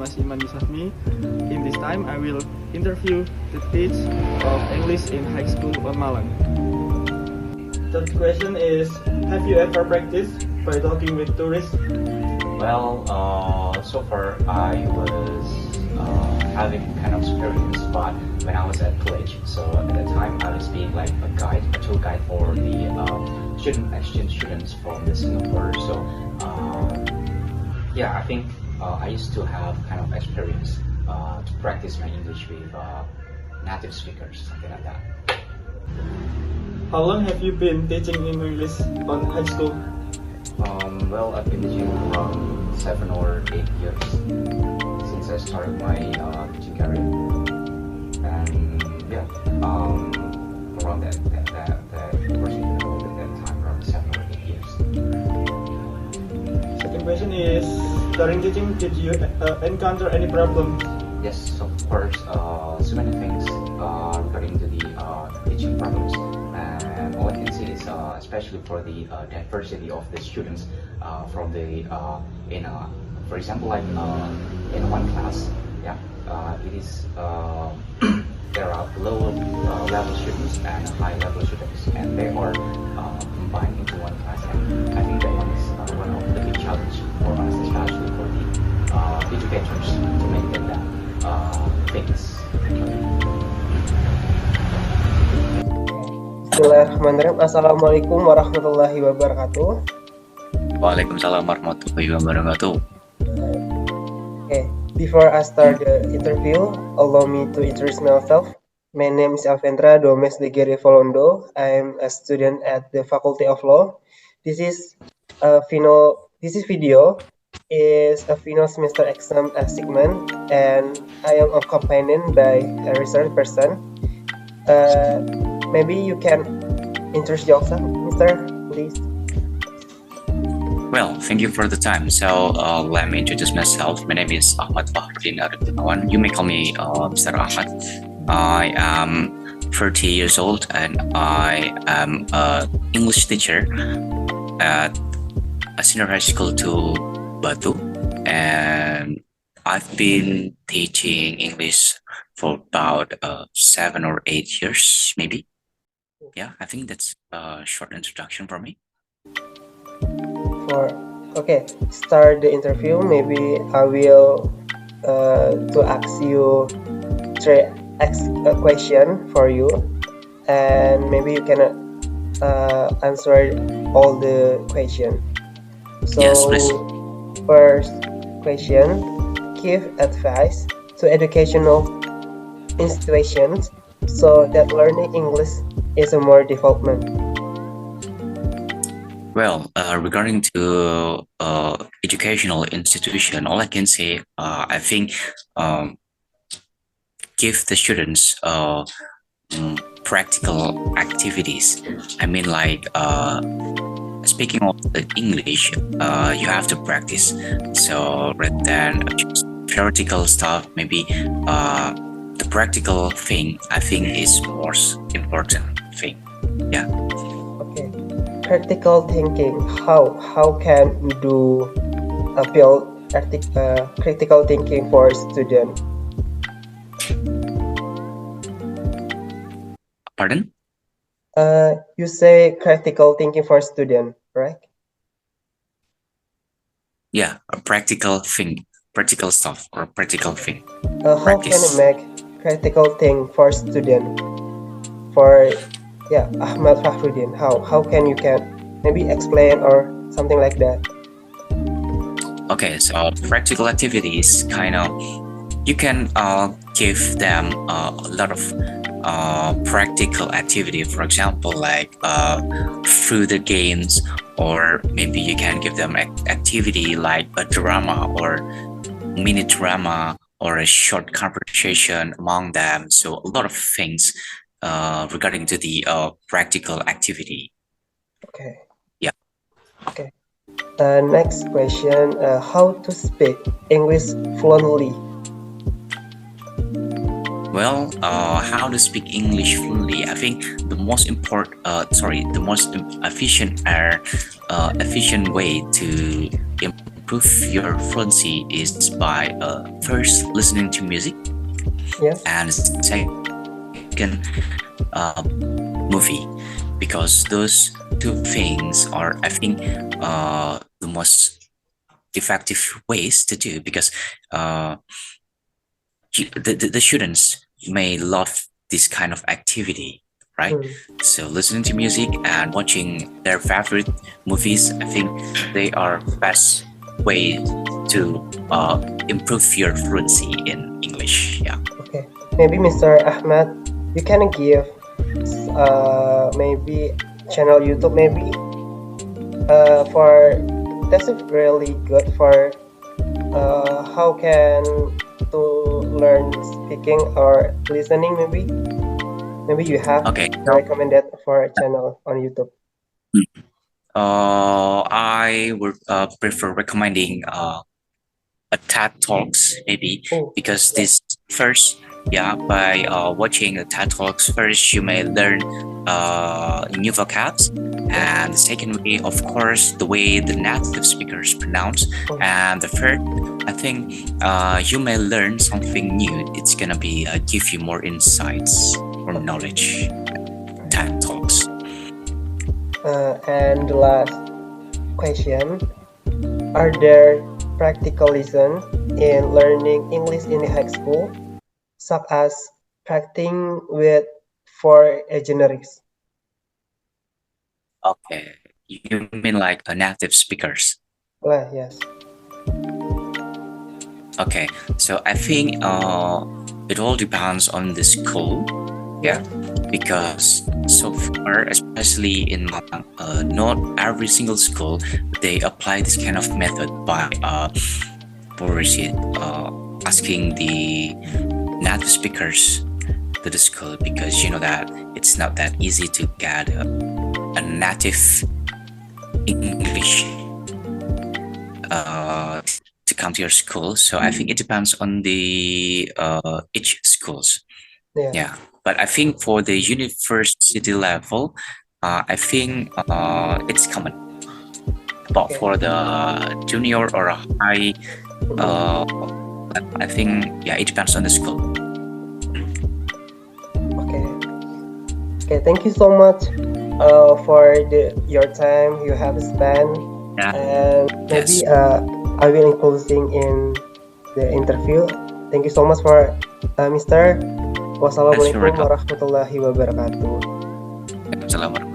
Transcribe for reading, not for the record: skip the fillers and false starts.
name is Iman Yusachmi. In this time, I will interview the teacher of English in high school on Malang. Third question is, have you ever practiced by talking with tourists? Well, so far I was having kind of experience, but when I was at college, so at that time I was being like a guide, a tour guide for the student exchange students from the Singapore. So yeah, I think I used to have kind of experience to practice my English with native speakers, something like that. How long have you been teaching English on high school? Well, I've been teaching around 7 or 8 years since I started my teaching career, and yeah, around that university at that time, around 7 or 8 years. Second question is, during teaching, did you encounter any problems? Yes, of course, so many things regarding to the teaching problems. And all I can say is, especially for the diversity of the students from the for example, like in one class, yeah, it is there are lower level students and high level students, and they are combined into one class. And I think that one is one of the big challenge for us, especially for the educators, to maintain that things. Bismillahirrahmanirrahim. Assalamualaikum warahmatullahi wabarakatuh. Waalaikumsalam warahmatullahi wabarakatuh. Okay, before I start the interview, allow me to introduce myself. My name is Alfendra Domes I am a student at the Faculty of Law. This video is a final semester exam segment, and I am accompanied by a research person. Maybe you can introduce yourself, Mr. Please. Well, thank you for the time. So let me introduce myself. My name is Ahmad Fahrudin Arifin. You may call me Mr. Ahmad. I am 30 years old and I am an English teacher at a senior high school to Batu, and I've been teaching English for about 7 or 8 years, maybe. Yeah, I think that's a short introduction for me. Okay, start the interview. Maybe I will to ask you a question for you, and maybe you can answer all the question. So, yes, please. First question: give advice to educational institutions so that learning English is a more development. Well, regarding to educational institution, all I can say, I think, give the students practical activities. I mean, like speaking of the English, you have to practice. So rather than just theoretical stuff, maybe the practical thing, I think, is most important thing. Yeah. Okay. Critical thinking. How can we do build critical thinking for student? Pardon? You say critical thinking for student, right? Yeah, a practical thing, practical stuff, or practical thing. How can you make critical thing for student? For Ahmad Fahrudin, how can you maybe explain or something like that? Okay, so practical activities, kind of, you can give them a lot of practical activity. For example, like through the games, or maybe you can give them activity like a drama or mini drama or a short conversation among them. So a lot of things regarding to the practical activity. Okay. Yeah. Okay. Next question: how to speak English fluently? Well, how to speak English fluently? I think the most efficient way to improve improve your fluency is by first listening to music, Yes. and second, movie, because those two things are, I think, the most effective ways to do, because the students may love this kind of activity, right? So listening to music and watching their favorite movies, I think they are best way to improve your fluency in English. Yeah. Okay. Maybe Mr. Ahmad, you can give maybe channel YouTube maybe for that's really good for how can to learn speaking or listening maybe you have Okay. recommended for a channel on YouTube. I would prefer recommending a TED Talks maybe, because this first, by watching the TED Talks first, you may learn new vocabs, and the second way, of course, the way the native speakers pronounce, and the third, I think you may learn something new. It's gonna be give you more insights or knowledge. TED Talks. And the last question, are there practical lessons in learning English in high school, such as practicing with for generics? Okay, you mean like a native speakers? Yes. Okay, so I think it all depends on the school, because so far, especially in Malang, not every single school they apply this kind of method by asking the native speakers to the school, because you know that it's not that easy to get a native English to come to your school. So I think it depends on the each schools. Yeah. But I think for the university level, I think it's common. But for the junior or a high, I think it depends on the school. Okay. Thank you so much for your time you have spent. And maybe I will closing in the interview. Thank you so much for Mr. Wassalamualaikum warahmatullahi wabarakatuh. Assalamualaikum.